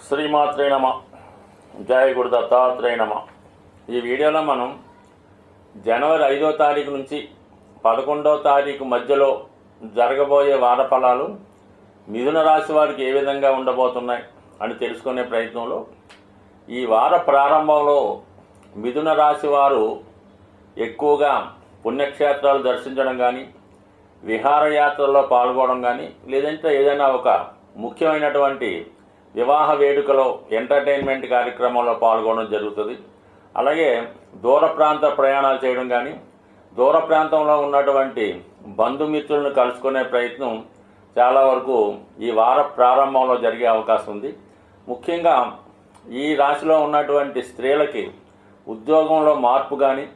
శ్రీమాత్రే నమ. జయ గురు దత్తాత్రేయ నమ. ఈ వీడియోలో మనం జనవరి 5వ తారీఖు నుంచి 11వ తారీఖు మధ్యలో జరగబోయే వార ఫలాలు మిథున రాశి వారికి ఏ విధంగా ఉండబోతున్నాయి అని తెలుసుకునే ప్రయత్నంలో ఈ వార ప్రారంభంలో మిథున రాశి వారు ఎక్కువగా పుణ్యక్షేత్రాలు దర్శించడం కానీ, విహారయాత్రల్లో పాల్గొనడం కానీ, లేదంటే ఏదైనా ఒక ముఖ్యమైనటువంటి వివాహ వేడుకలో ఎంటర్టైన్మెంట్ కార్యక్రమంలో పాల్గొనడం జరుగుతుంది. అలాగే దూర ప్రాంత ప్రయాణాలు చేయడం కానీ, దూర ప్రాంతంలో ఉన్నటువంటి బంధుమిత్రులను కలుసుకునే ప్రయత్నం చాలా వరకు ఈ వార ప్రారంభంలో జరిగే అవకాశం ఉంది. ముఖ్యంగా ఈ రాశిలో ఉన్నటువంటి స్త్రీలకి ఉద్యోగంలో మార్పు కానీ,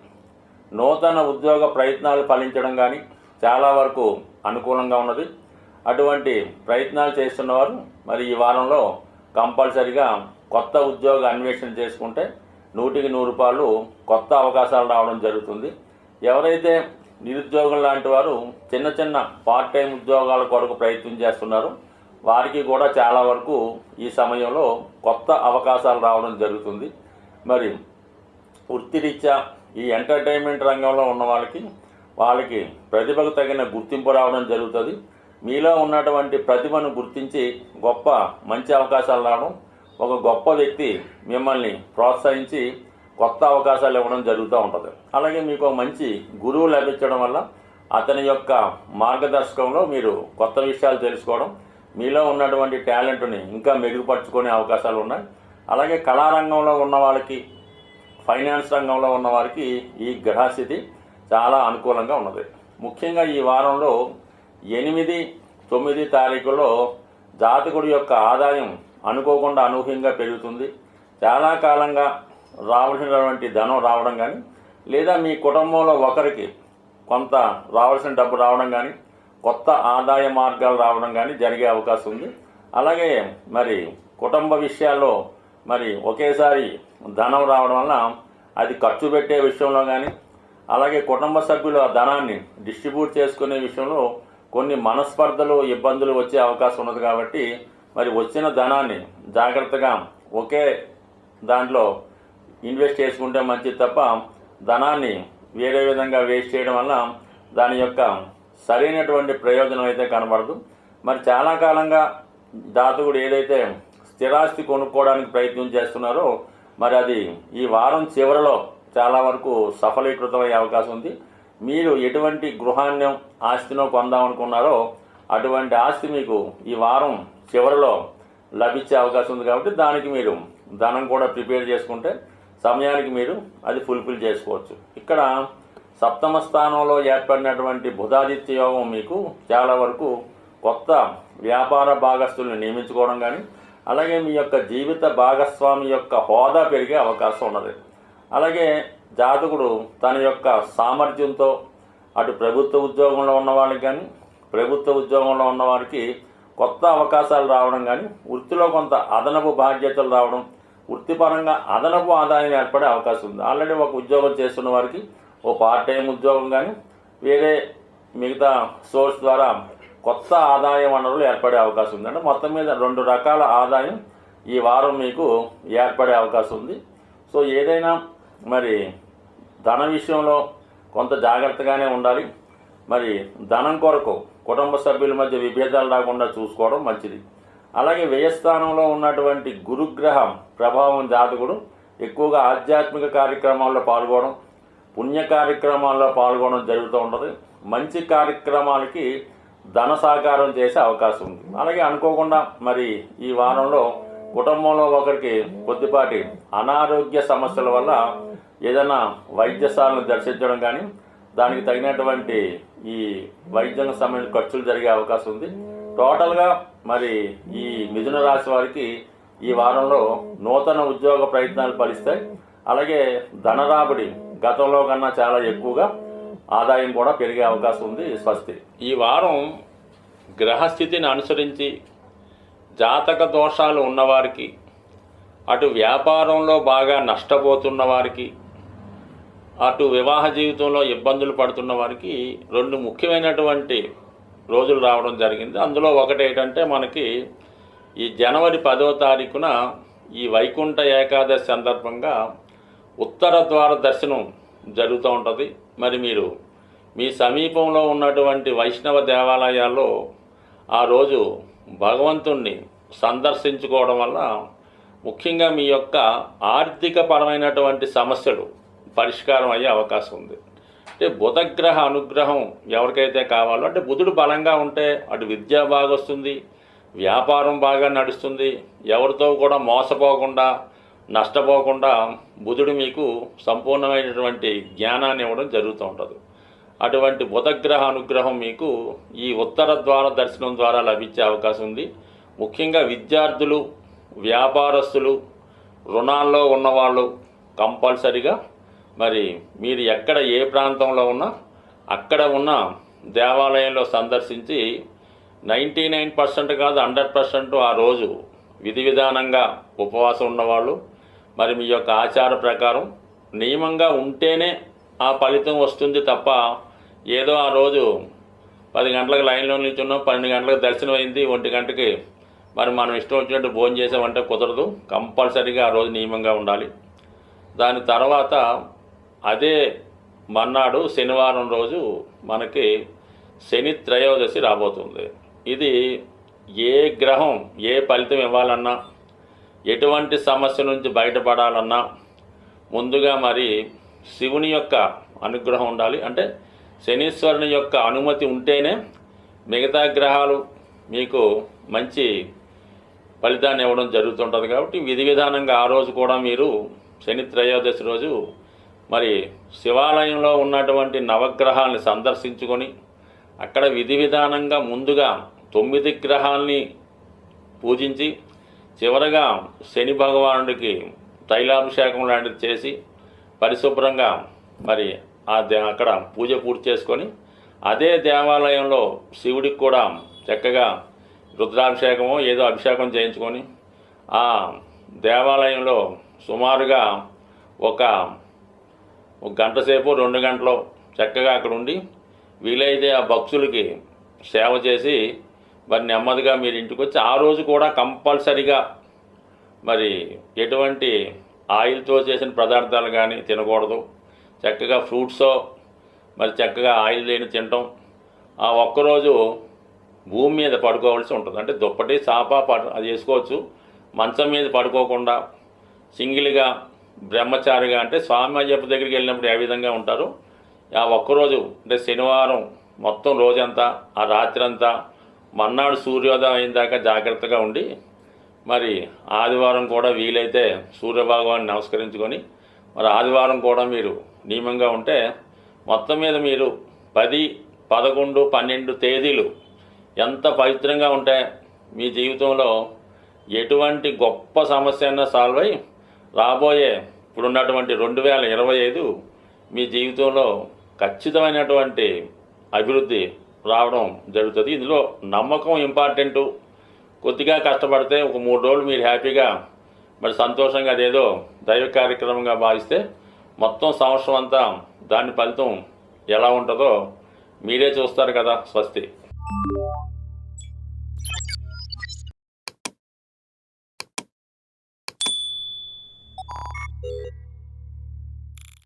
నూతన ఉద్యోగ ప్రయత్నాలు ఫలించడం కానీ చాలా వరకు అనుకూలంగా ఉన్నది. అటువంటి ప్రయత్నాలు చేస్తున్నవారు మరి ఈ వారంలో కంపల్సరిగా కొత్త ఉద్యోగ అన్వేషణ చేసుకుంటే 100కి 100 కొత్త అవకాశాలు రావడం జరుగుతుంది. ఎవరైతే నిరుద్యోగం లాంటి వారు చిన్న చిన్న పార్ట్ టైం ఉద్యోగాల కొరకు ప్రయత్నం చేస్తున్నారో వారికి కూడా చాలా వరకు ఈ సమయంలో కొత్త అవకాశాలు రావడం జరుగుతుంది. మరి వృత్తిరీత్యా ఈ ఎంటర్టైన్మెంట్ రంగంలో ఉన్న వాళ్ళకి ప్రతిభకు తగిన గుర్తింపు రావడం జరుగుతుంది. మీలో ఉన్నటువంటి ప్రతిభను గుర్తించి గొప్ప మంచి అవకాశాలు రావడం, ఒక గొప్ప వ్యక్తి మిమ్మల్ని ప్రోత్సహించి కొత్త అవకాశాలు ఇవ్వడం జరుగుతూ ఉంటుంది. అలాగే మీకు మంచి గురువు లభించడం వల్ల అతని యొక్క మార్గదర్శకంలో మీరు కొత్త విషయాలు తెలుసుకోవడం, మీలో ఉన్నటువంటి టాలెంట్ని ఇంకా మెరుగుపరుచుకునే అవకాశాలు ఉన్నాయి. అలాగే కళారంగంలో ఉన్న వాళ్ళకి, ఫైనాన్స్ రంగంలో ఉన్న వారికి ఈ గ్రహస్థితి చాలా అనుకూలంగా ఉన్నది. ముఖ్యంగా ఈ వారంలో 8, 9 తారీఖుల్లో జాతకుడి యొక్క ఆదాయం అనుకోకుండా అనూహ్యంగా పెరుగుతుంది. చాలా కాలంగా రావాల్సినటువంటి ధనం రావడం కానీ, లేదా మీ కుటుంబంలో ఒకరికి కొంత రావాల్సిన డబ్బు రావడం కానీ, కొత్త ఆదాయ మార్గాలు రావడం కానీ జరిగే అవకాశం ఉంది. అలాగే మరి కుటుంబ విషయాల్లో మరి ఒకేసారి ధనం రావడం వల్ల అది ఖర్చు పెట్టే విషయంలో కానీ, అలాగే కుటుంబ సభ్యులు ఆ ధనాన్ని డిస్ట్రిబ్యూట్ చేసుకునే విషయంలో కొన్ని మనస్పర్ధలు, ఇబ్బందులు వచ్చే అవకాశం ఉన్నది. కాబట్టి మరి వచ్చిన ధనాన్ని జాగ్రత్తగా ఒకే దాంట్లో ఇన్వెస్ట్ చేసుకుంటే మంచిది తప్ప ధనాన్ని వేరే విధంగా వేస్ట్ చేయడం వల్ల దాని యొక్క సరైనటువంటి ప్రయోజనం అయితే కనబడదు. మరి చాలా కాలంగా జాతకుడు ఏదైతే స్థిరాస్తి కొనుక్కోవడానికి ప్రయత్నం చేస్తున్నారో మరి అది ఈ వారం చివరిలో చాలా వరకు సఫలీకృతమయ్యే అవకాశం ఉంది. మీరు ఎటువంటి గృహాన్ని ఆస్తినో కొందామనుకున్నారో అటువంటి ఆస్తి మీకు ఈ వారం చివరిలో లభించే అవకాశం ఉంది. కాబట్టి దానికి మీరు ధనం కూడా ప్రిపేర్ చేసుకుంటే సమయానికి మీరు అది ఫుల్ఫిల్ చేసుకోవచ్చు. ఇక్కడ సప్తమ స్థానంలో ఏర్పడినటువంటి బుధాదిత్య యోగం మీకు చాలా వరకు కొత్త వ్యాపార భాగస్తుల్ని నియమించుకోవడం కానీ, అలాగే మీ యొక్క జీవిత భాగస్వామి యొక్క హోదా పెరిగే అవకాశం ఉన్నది. అలాగే జాతకుడు తన యొక్క సామర్థ్యంతో అటు ప్రభుత్వ ఉద్యోగంలో ఉన్న వాళ్ళకి కానీ, ప్రభుత్వ ఉద్యోగంలో ఉన్న వారికి కొత్త అవకాశాలు రావడం కానీ, వృత్తిలో కొంత అదనపు బాధ్యతలు రావడం, వృత్తిపరంగా అదనపు ఆదాయం ఏర్పడే అవకాశం ఉంది. ఆల్రెడీ ఒక ఉద్యోగం చేస్తున్న వారికి ఓ పార్ట్ టైం ఉద్యోగం కానీ, వేరే మిగతా సోర్స్ ద్వారా కొత్త ఆదాయ వనరులు ఏర్పడే అవకాశం ఉంది. అంటే మొత్తం మీద 2 రకాల ఆదాయం ఈ వారం మీకు ఏర్పడే అవకాశం ఉంది. సో ఏదైనా మరి ధన విషయంలో కొంత జాగ్రత్తగానే ఉండాలి. మరి ధనం కొరకు కుటుంబ సభ్యుల మధ్య విభేదాలు రాకుండా చూసుకోవడం మంచిది. అలాగే వ్యయస్థానంలో ఉన్నటువంటి గురుగ్రహం ప్రభావం జాతకుడు ఎక్కువగా ఆధ్యాత్మిక కార్యక్రమాల్లో పాల్గొనడం, పుణ్య కార్యక్రమాల్లో పాల్గొనడం జరుగుతూ ఉంటుంది. మంచి కార్యక్రమాలకి ధన సహకారం చేసే అవకాశం ఉంది. అలాగే అనుకోకుండా మరి ఈ వారంలో కుటుంబంలో ఒకరికి కొద్దిపాటి అనారోగ్య సమస్యల వల్ల ఏదైనా వైద్యశాలను దర్శించడం కానీ, దానికి తగినటువంటి ఈ వైద్యం సంబంధించిన ఖర్చులు జరిగే అవకాశం ఉంది. టోటల్గా మరి ఈ మిథున రాశి వారికి ఈ వారంలో నూతన ఉద్యోగ ప్రయత్నాలు ఫలిస్తాయి. అలాగే ధనరాబడి గతంలో కన్నా చాలా ఎక్కువగా ఆదాయం కూడా పెరిగే అవకాశం ఉంది. స్వస్తి. ఈ వారం గ్రహస్థితిని అనుసరించి జాతక దోషాలు ఉన్నవారికి, అటు వ్యాపారంలో బాగా నష్టపోతున్న వారికి, అటు వివాహ జీవితంలో ఇబ్బందులు పడుతున్న వారికి 2 ముఖ్యమైనటువంటి రోజులు రావడం జరిగింది. అందులో ఒకటి ఏంటంటే మనకి ఈ జనవరి 10వ తారీఖున ఈ వైకుంఠ ఏకాదశి సందర్భంగా ఉత్తర ద్వార దర్శనం జరుగుతూ ఉంటుంది. మరి మీరు మీ సమీపంలో ఉన్నటువంటి వైష్ణవ దేవాలయాల్లో ఆ రోజు భగవంతుణ్ణి సందర్శించుకోవడం వల్ల ముఖ్యంగా మీ యొక్క ఆర్థిక పరమైనటువంటి సమస్యలు పరిష్కారం అయ్యే అవకాశం ఉంది. అంటే బుధగ్రహ అనుగ్రహం ఎవరికైతే కావాలో, అంటే బుధుడు బలంగా ఉంటే అటు విద్య బాగా వస్తుంది, వ్యాపారం బాగా నడుస్తుంది, ఎవరితో కూడా మోసపోకుండా నష్టపోకుండా బుధుడు మీకు సంపూర్ణమైనటువంటి జ్ఞానాన్ని ఇవ్వడం జరుగుతూ ఉంటుంది. అటువంటి బుధగ్రహ అనుగ్రహం మీకు ఈ ఉత్తర ద్వార దర్శనం ద్వారా లభించే అవకాశం ఉంది. ముఖ్యంగా విద్యార్థులు, వ్యాపారస్తులు, రుణాల్లో ఉన్నవాళ్ళు కంపల్సరిగా మరి మీరు ఎక్కడ ఏ ప్రాంతంలో ఉన్నా అక్కడ ఉన్న దేవాలయంలో సందర్శించి 99% కాదు 100% ఆ రోజు విధి విధానంగా ఉపవాసం ఉన్నవాళ్ళు మరి మీ యొక్క ఆచార ప్రకారం నియమంగా ఉంటేనే ఆ ఫలితం వస్తుంది తప్ప ఏదో ఆ రోజు 10 గంటలకు లైన్లో నిల్చున్నాం, 12 గంటలకు దర్శనం అయింది, 1 గంటకి మరి మనం ఇష్టం వచ్చినట్టు భోజనం చేసామంటే కుదరదు. కంపల్సరీగా ఆ రోజు నియమంగా ఉండాలి. దాని తర్వాత అదే మర్నాడు శనివారం రోజు మనకి శని త్రయోదశి రాబోతుంది. ఇది ఏ గ్రహం ఏ ఫలితం ఇవ్వాలన్నా, ఎటువంటి సమస్య నుంచి బయటపడాలన్నా ముందుగా మరి శివుని యొక్క అనుగ్రహం ఉండాలి. అంటే శనీశ్వరుని యొక్క అనుమతి ఉంటేనే మిగతా గ్రహాలు మీకు మంచి ఫలితాన్ని ఇవ్వడం జరుగుతుంటుంది. కాబట్టి విధి విధానంగా ఆ రోజు కూడా మీరు శని త్రయోదశి రోజు మరి శివాలయంలో ఉన్నటువంటి నవగ్రహాలని సందర్శించుకొని అక్కడ విధి విధానంగా ముందుగా 9 గ్రహాలని పూజించి చివరగా శని భగవానుడికి తైలాభిషేకం లాంటిది చేసి పరిశుభ్రంగా మరి అక్కడ పూజ పూర్తి చేసుకొని అదే దేవాలయంలో శివుడికి కూడా చక్కగా రుద్రాభిషేకమో ఏదో అభిషేకం చేయించుకొని ఆ దేవాలయంలో సుమారుగా ఒక గంట సేపు 2 గంటలు చక్కగా అక్కడ ఉండి వీలైతే ఆ భక్తులకి సేవ చేసి మరి నెమ్మదిగా మీరు ఇంటికి వచ్చి ఆ రోజు కూడా కంపల్సరిగా మరి ఎటువంటి ఆయిల్తో చేసిన పదార్థాలు కానీ తినకూడదు. చక్కగా ఫ్రూట్సో మరి చక్కగా ఆయిల్ లేని తినటం. ఆ ఒక్కరోజు భూమి మీద పడుకోవాల్సి ఉంటుంది. అంటే దుప్పటి చాప అది వేసుకోవచ్చు. మంచం మీద పడుకోకుండా సింగిల్గా బ్రహ్మచారిగా, అంటే స్వామి అయ్యప్ప దగ్గరికి వెళ్ళినప్పుడు ఏ విధంగా ఉంటారు ఆ ఒక్కరోజు అంటే శనివారం మొత్తం రోజంతా ఆ రాత్రంతా మర్నాడు సూర్యోదయం అయిన దాకా జాగ్రత్తగా ఉండి మరి ఆదివారం కూడా వీలైతే సూర్యభగవాన్ని నమస్కరించుకొని మరి ఆదివారం కూడా మీరు నియమంగా ఉంటే మొత్తం మీద మీరు 10, 11, 12 తేదీలు ఎంత పవిత్రంగా ఉంటే మీ జీవితంలో ఎటువంటి గొప్ప సమస్య అయినా సాల్వ్ అయ్యి రాబోయే ఇప్పుడున్నటువంటి 2025 మీ జీవితంలో ఖచ్చితమైనటువంటి అభివృద్ధి రావడం జరుగుతుంది. ఇందులో నమ్మకం ఇంపార్టెంటు. కొద్దిగా కష్టపడితే ఒక 3 రోజులు మీరు హ్యాపీగా మరి సంతోషంగా అదేదో దైవ కార్యక్రమంగా భావిస్తే మొత్తం సంవత్సరం అంతా దాని ఫలితం ఎలా ఉంటుందో మీరే చూస్తారు కదా. స్వస్తి.